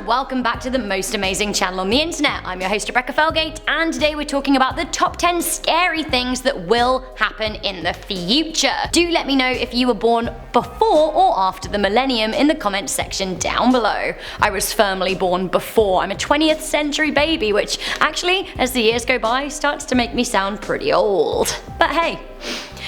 welcome back to the most amazing channel on the internet. I'm your host Rebecca Felgate, and today we're talking about the top 10 scary things that will happen in the future. Do let me know if you were born before or after the millennium in the comments section down below. I was firmly born before. I'm a 20th century baby, which actually, as the years go by, starts to make me sound pretty old. But hey.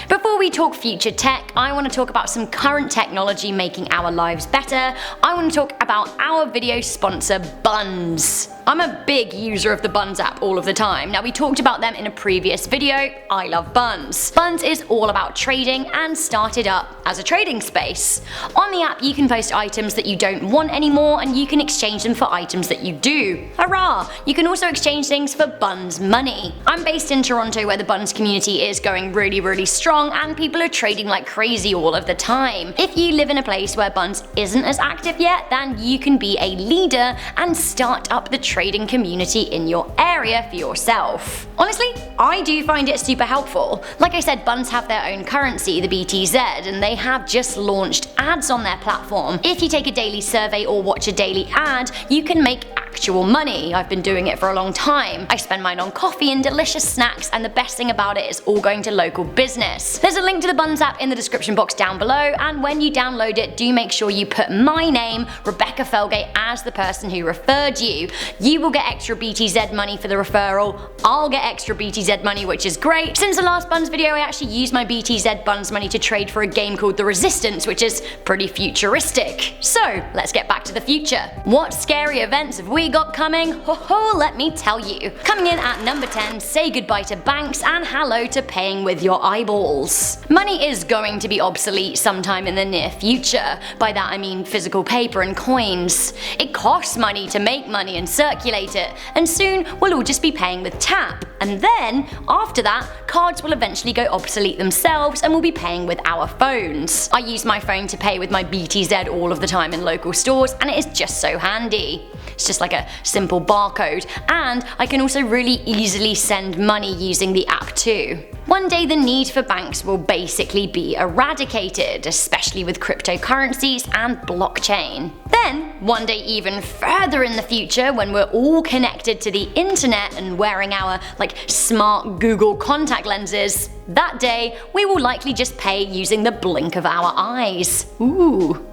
Before we talk future tech, I want to talk about some current technology making our lives better. I want to talk about our video sponsor, Buns. I'm a big user of the Buns app all of the time. Now, we talked about them in a previous video. I love Buns. Buns is all about trading and started up as a trading space. On the app, you can post items that you don't want anymore, and you can exchange them for items that you do. Hurrah! You can also exchange things for Buns money. I'm based in Toronto, where the Buns community is going really strong, and people are trading like crazy all of the time. If you live in a place where Buns isn't as active yet, then you can be a leader and start up the trading community in your area for yourself. Honestly, I do find it super helpful. Like I said, Buns have their own currency, the BTZ, and they have just launched ads on their platform. If you take a daily survey or watch a daily ad, you can make actual money. I've been doing it for a long time. I spend mine on coffee and delicious snacks, and the best thing about it is all going to local business. There's a link to the Buns app in the description box down below, and when you download it, do make sure you put my name, Rebecca Felgate, as the person who referred you. You will get extra BTZ money for the referral. I'll get extra BTZ money, which is great. Since the last Buns video, I actually used my BTZ Buns money to trade for a game called The Resistance, which is pretty futuristic. So, let's get back to the future. What scary events have we got coming? Ho, let me tell you. Coming in at number 10, say goodbye to banks and hello to paying with your eyeballs. Money is going to be obsolete sometime in the near future. By that I mean physical paper and coins. It costs money to make money and circulate it, and soon we'll all just be paying with tap. And then, after that, cards will eventually go obsolete themselves and we'll be paying with our phones. I use my phone to pay with my BTZ all of the time in local stores, and it is just so handy. It's just like a simple barcode, and I can also really easily send money using the app too. One day the need for banks will basically be eradicated, especially with cryptocurrencies and blockchain. Then, one day even further in the future, when we're all connected to the internet and wearing our smart Google contact lenses, that day we will likely just pay using the blink of our eyes. Ooh.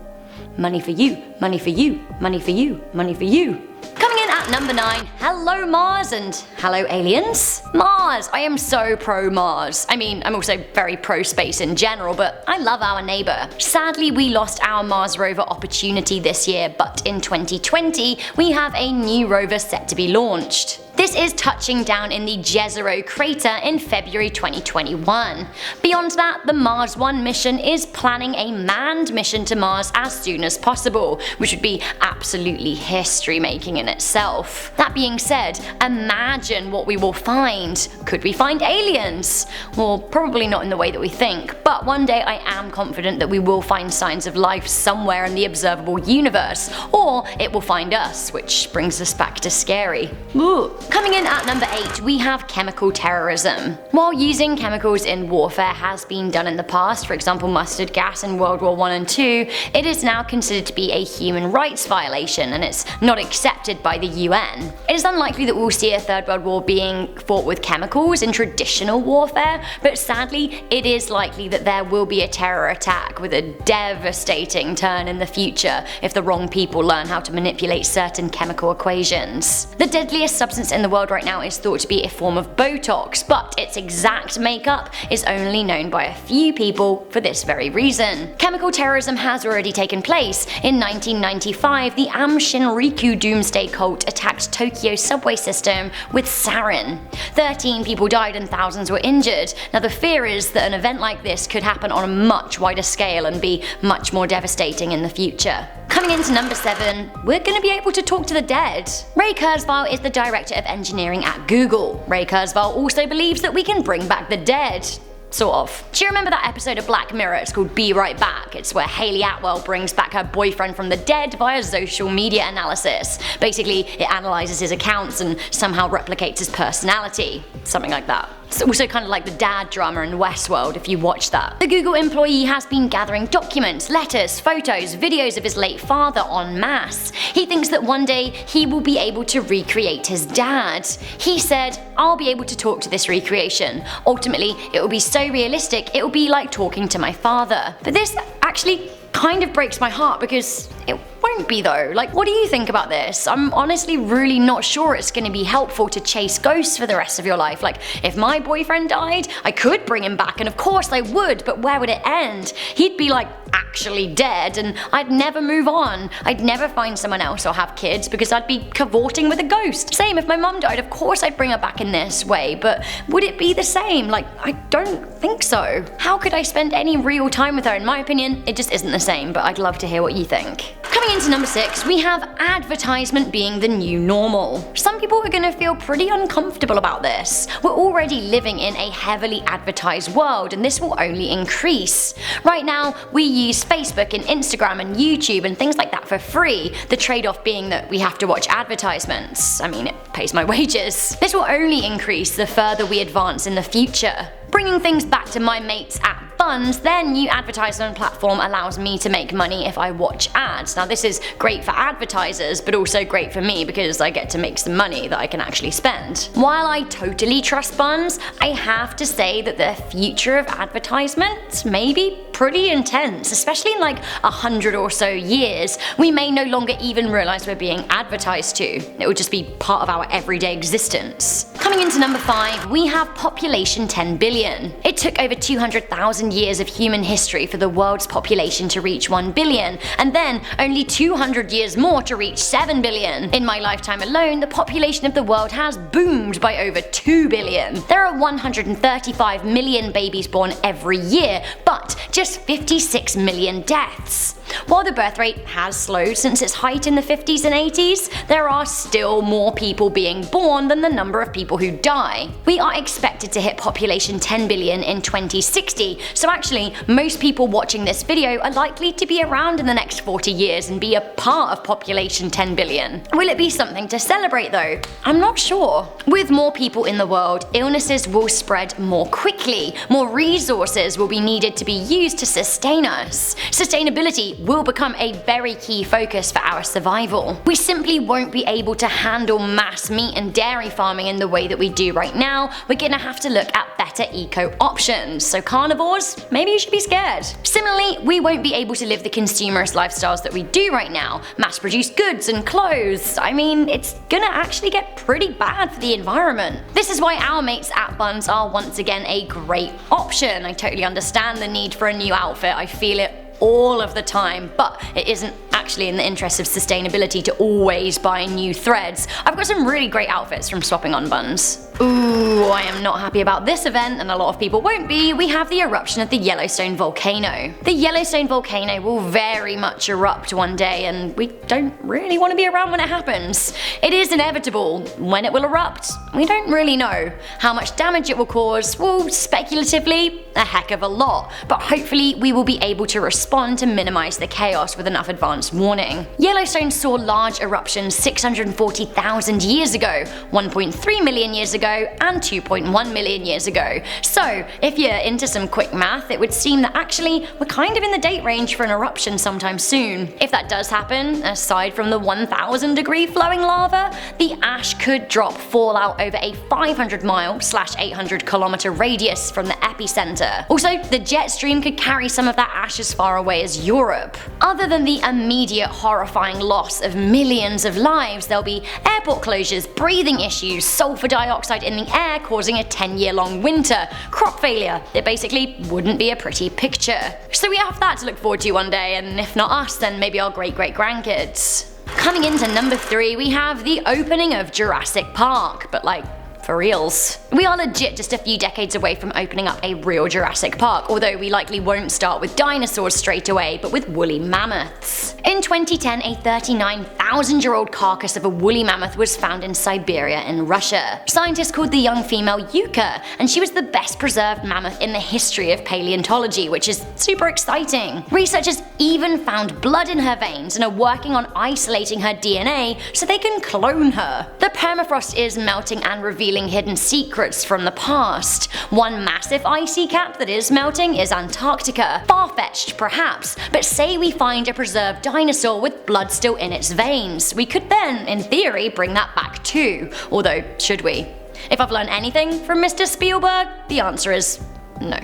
Money for you, money for you, money for you, money for you. Coming in at number 9, hello Mars and hello aliens. Mars, I am so pro Mars. I mean, I'm also very pro space in general, but I love our neighbor. Sadly, we lost our Mars rover opportunity this year, but in 2020, we have a new rover set to be launched. This is touching down in the Jezero crater in February 2021. Beyond that, the Mars 1 mission is planning a manned mission to Mars as soon as possible, which would be absolutely history-making in itself. That being said, imagine what we will find. Could we find aliens? Well, probably not in the way that we think, but one day I am confident that we will find signs of life somewhere in the observable universe, or it will find us, which brings us back to scary. Ooh. Coming in at number 8, we have chemical terrorism. While using chemicals in warfare has been done in the past, for example mustard gas in World War I and II, it is now considered to be a human rights violation, and it's not accepted by the UN. It is unlikely that we'll see a Third World War being fought with chemicals in traditional warfare, but sadly it is likely that there will be a terror attack with a devastating turn in the future if the wrong people learn how to manipulate certain chemical equations. The deadliest substance in the world right now is thought to be a form of Botox, but its exact makeup is only known by a few people for this very reason. Chemical terrorism has already taken place. In 1995, the Aum Shinrikyo doomsday cult attacked Tokyo's subway system with sarin. 13 people died and thousands were injured. Now the fear is that an event like this could happen on a much wider scale and be much more devastating in the future. Coming into number 7, we're going to be able to talk to the dead. Ray Kurzweil is the director of engineering at Google. Ray Kurzweil also believes that we can bring back the dead. Sort of. Do you remember that episode of Black Mirror? It's called Be Right Back. It's where Hayley Atwell brings back her boyfriend from the dead via social media analysis. Basically, it analyzes his accounts and somehow replicates his personality. Something like that. It's also kind of like the dad drama in Westworld if you watch that. The Google employee has been gathering documents, letters, photos, videos of his late father en masse. He thinks that one day he will be able to recreate his dad. He said, "I'll be able to talk to this recreation. Ultimately, it will be so realistic, it will be like talking to my father." But this actually kind of breaks my heart because it won't be though. Like, what do you think about this? I'm honestly really not sure it's going to be helpful to chase ghosts for the rest of your life. Like, if my boyfriend died, I could bring him back, and of course I would, but where would it end? He'd be like actually dead, and I'd never move on. I'd never find someone else or have kids because I'd be cavorting with a ghost. Same if my mum died, of course I'd bring her back in this way, but would it be the same? Like, I don't think so. How could I spend any real time with her? In my opinion, it just isn't the same, but I'd love to hear what you think. Coming into number 6, we have advertisement being the new normal. Some people are gonna feel pretty uncomfortable about this. We're already living in a heavily advertised world, and this will only increase. Right now, we use Facebook and Instagram and YouTube and things like that for free, the trade-off being that we have to watch advertisements. I mean, it pays my wages. This will only increase the further we advance in the future. Bringing things back to my mates at Buns, their new advertisement platform allows me to make money if I watch ads. Now this is great for advertisers, but also great for me because I get to make some money that I can actually spend. While I totally trust Buns, I have to say that the future of advertisement may be pretty intense, especially in like 100 or so years. We may no longer even realize we're being advertised to. It will just be part of our everyday existence. Coming into number 5, we have population 10 billion. It took over 200,000 years of human history for the world's population to reach 1 billion, and then only 200 years more to reach 7 billion. In my lifetime alone, the population of the world has boomed by over 2 billion. There are 135 million babies born every year, but just 56 million deaths. While the birth rate has slowed since its height in the 50s and 80s, there are still more people being born than the number of people who die. We are expected to hit population 10 billion in 2060, so actually most people watching this video are likely to be around in the next 40 years and be a part of population 10 billion. Will it be something to celebrate though? I'm not sure. With more people in the world, illnesses will spread more quickly, more resources will be needed to be used to sustain us. Sustainability will become a very key focus for our survival. We simply won't be able to handle mass meat and dairy farming in the way that we do right now. We're gonna have to look at better eco options. So carnivores, maybe you should be scared. Similarly, we won't be able to live the consumerist lifestyles that we do right now. Mass-produced goods and clothes. I mean, it's gonna actually get pretty bad for the environment. This is why our mates at Buns are once again a great option. I totally understand the need for a new outfit. I feel it all of the time, but it isn't actually in the interest of sustainability to always buy new threads. I've got some really great outfits from swapping on Buns. Ooh, I am not happy about this event, and a lot of people won't be. We have the eruption of the Yellowstone volcano. The Yellowstone volcano will very much erupt one day, and we don't really want to be around when it happens. It is inevitable. When it will erupt, we don't really know. How much damage it will cause, well, speculatively, a heck of a lot, but hopefully we will be able to respond to minimize the chaos with enough advance warning. Yellowstone saw large eruptions 640,000 years ago, 1.3 million years ago, and 2.1 million years ago. So, if you're into some quick math, it would seem that actually we're kind of in the date range for an eruption sometime soon. If that does happen, aside from the 1,000-degree flowing lava, the ash could drop fallout over a 500-mile/800-kilometer radius from the epicenter. Also, the jet stream could carry some of that ash as far away as Europe. Other than the immediate horrifying loss of millions of lives, there'll be airport closures, breathing issues, sulfur dioxide in the air causing a 10-year-long winter, crop failure. It basically wouldn't be a pretty picture. So we have that to look forward to one day, and if not us, then maybe our great-great-grandkids. Coming into number 3, we have the opening of Jurassic Park, but like, for reals. We are legit just a few decades away from opening up a real Jurassic Park, although we likely won't start with dinosaurs straight away, but with woolly mammoths. In 2010, a 39,000 1,000-year-old carcass of a woolly mammoth was found in Siberia in Russia. Scientists called the young female Yuka, and she was the best preserved mammoth in the history of paleontology, which is super exciting. Researchers even found blood in her veins and are working on isolating her DNA so they can clone her. The permafrost is melting and revealing hidden secrets from the past. One massive icy cap that is melting is Antarctica. Far-fetched, perhaps, but say we find a preserved dinosaur with blood still in its veins. We could then, in theory, bring that back too. Although, should we? If I've learned anything from Mr. Spielberg, the answer is no.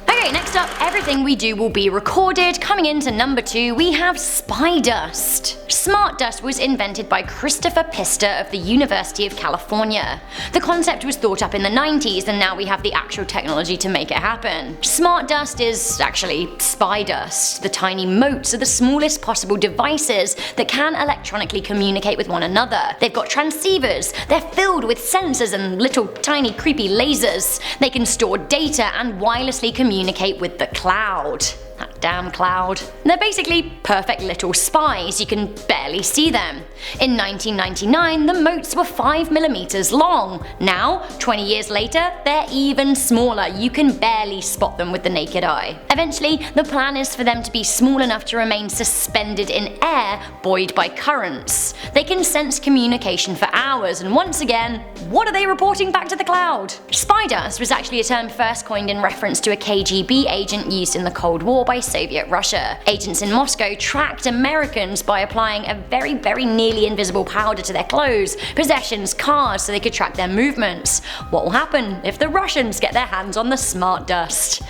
Okay, next up, everything we do will be recorded. Coming into number 2, we have spy dust. Smart dust was invented by Christopher Pister of the University of California. The concept was thought up in the 90s, and now we have the actual technology to make it happen. Smart dust is actually spy dust. The tiny motes are the smallest possible devices that can electronically communicate with one another. They've got transceivers, they're filled with sensors and little tiny creepy lasers. They can store data and wirelessly communicate with the cloud. That damn cloud. They're basically perfect little spies, you can barely see them. In 1999, the motes were 5mm long. Now, 20 years later, they're even smaller, you can barely spot them with the naked eye. Eventually, the plan is for them to be small enough to remain suspended in air, buoyed by currents. They can sense communication for hours, and once again, what are they reporting back to the cloud? Spy dust was actually a term first coined in reference to a KGB agent used in the Cold War by Soviet Russia. Agents in Moscow tracked Americans by applying a very nearly invisible powder to their clothes, possessions, cars, so they could track their movements. What will happen if the Russians get their hands on the smart dust?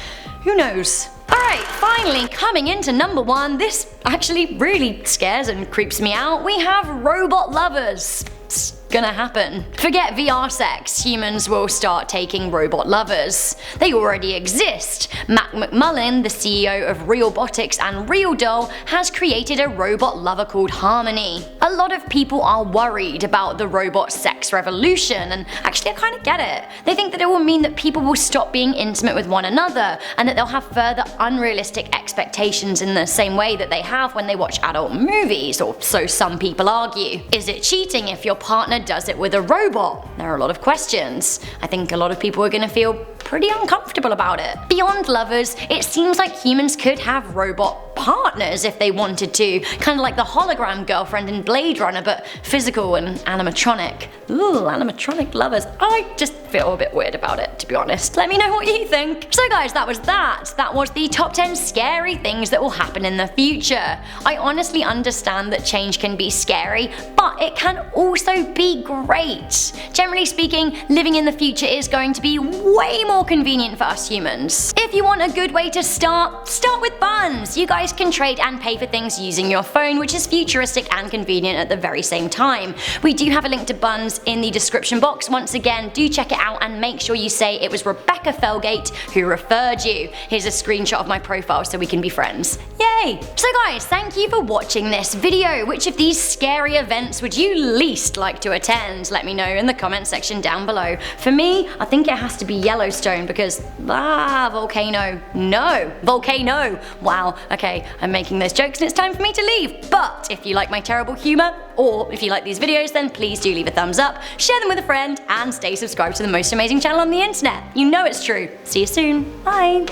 Who knows? Alright, finally coming into number 1, this actually really scares and creeps me out. We have robot lovers. It's gonna happen. Forget VR sex, humans will start taking robot lovers. They already exist. Matt McMullen, the CEO of Realbotics and RealDoll, has created a robot lover called Harmony. A lot of people are worried about the robot sex revolution, and actually I kinda get it. They think that it will mean that people will stop being intimate with one another, and that they'll have further unrealistic expectations in the same way that they have when they watch adult movies, or so some people argue. Is it cheating if your partner does it with a robot? There are a lot of questions. I think a lot of people are gonna feel pretty uncomfortable about it. Beyond lovers, it seems like humans could have robot partners if they wanted to, kinda like the hologram girlfriend in Blade Runner, but physical and animatronic. Ooh, animatronic lovers. I just feel a bit weird about it, to be honest. Let me know what you think. So guys, that was that. That was the top 10 scary things that will happen in the future. I honestly understand that change can be scary, but it can also be great. Generally speaking, living in the future is going to be way more convenient for us humans. If you want a good way to start with buns. You guys can trade and pay for things using your phone, which is futuristic and convenient at the very same time. We do have a link to buns in the description box. Once again, do check it out and make sure you say it was Rebecca Felgate who referred you. Here's a screenshot of my profile so we can be friends. Yay! So guys, thank you for watching this video. Which of these scary events would you least like to attend? Let me know in the comment section down below. For me, I think it has to be Yellowstone because, volcano. No, volcano. Wow, okay, I'm making those jokes and it's time for me to leave. But if you like my terrible humor, or if you like these videos, then please do leave a thumbs up, share them with a friend, and stay subscribed to the most amazing channel on the internet. You know it's true. See you soon. Bye.